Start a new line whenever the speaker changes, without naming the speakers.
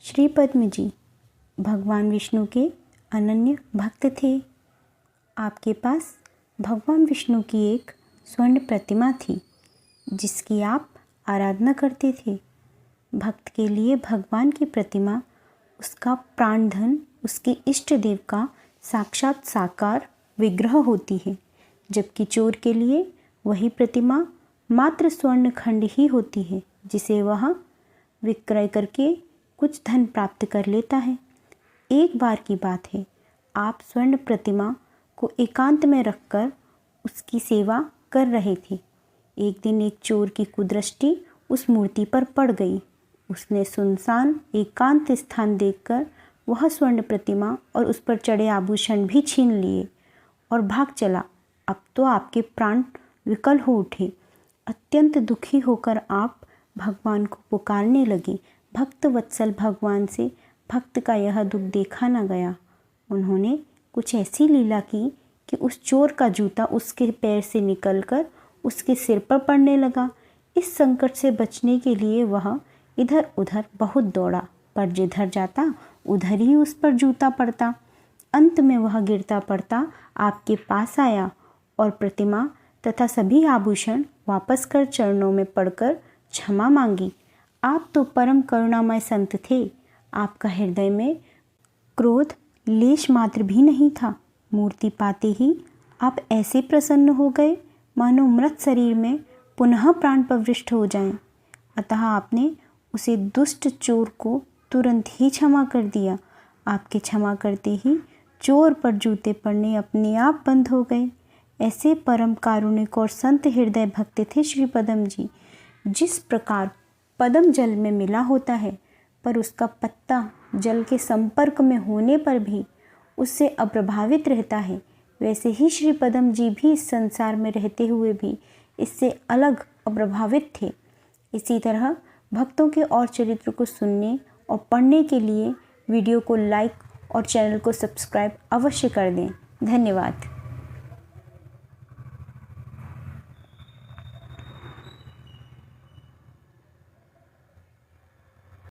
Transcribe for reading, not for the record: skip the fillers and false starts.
श्री पद्म जी भगवान विष्णु के अनन्य भक्त थे। आपके पास भगवान विष्णु की एक स्वर्ण प्रतिमा थी जिसकी आप आराधना करते थे। भक्त के लिए भगवान की प्रतिमा उसका प्राणधन, उसके इष्ट देव का साक्षात साकार विग्रह होती है, जबकि चोर के लिए वही प्रतिमा मात्र स्वर्ण खंड ही होती है जिसे वह विक्रय करके कुछ धन प्राप्त कर लेता है। एक बार की बात है, आप स्वर्ण प्रतिमा को एकांत में रखकर उसकी सेवा कर रहे थे। एक दिन एक चोर की कुदृष्टि उस मूर्ति पर पड़ गई। उसने सुनसान एकांत स्थान देखकर वह स्वर्ण प्रतिमा और उस पर चढ़े आभूषण भी छीन लिए और भाग चला। अब तो आपके प्राण विकल हो उठे। अत्यंत दुखी होकर आप भगवान को पुकारने लगे। भक्त वत्सल भगवान से भक्त का यह दुख देखा न गया। उन्होंने कुछ ऐसी लीला की कि उस चोर का जूता उसके पैर से निकलकर उसके सिर पर पड़ने लगा। इस संकट से बचने के लिए वह इधर उधर बहुत दौड़ा, पर जिधर जाता उधर ही उस पर जूता पड़ता। अंत में वह गिरता पड़ता आपके पास आया और प्रतिमा तथा सभी आभूषण वापस कर चरणों में पड़कर क्षमा मांगी। आप तो परम करुणामय संत थे। आपका हृदय में क्रोध लेश मात्र भी नहीं था। मूर्ति पाते ही आप ऐसे प्रसन्न हो गए मानो मृत शरीर में पुनः प्राण प्रविष्ट हो जाएं। अतः आपने उसे दुष्ट चोर को तुरंत ही क्षमा कर दिया। आपके क्षमा करते ही चोर पर जूते पड़ने अपने आप बंद हो गए। ऐसे परम कारुणिक और संत हृदय भक्त थे श्री पद्म जी। जिस प्रकार पद्म जल में मिला होता है, पर उसका पत्ता जल के संपर्क में होने पर भी उससे अप्रभावित रहता है, वैसे ही श्री पद्म जी भी इस संसार में रहते हुए भी इससे अलग अप्रभावित थे। इसी तरह भक्तों के और चरित्र को सुनने और पढ़ने के लिए वीडियो को लाइक और चैनल को सब्सक्राइब अवश्य कर दें। धन्यवाद।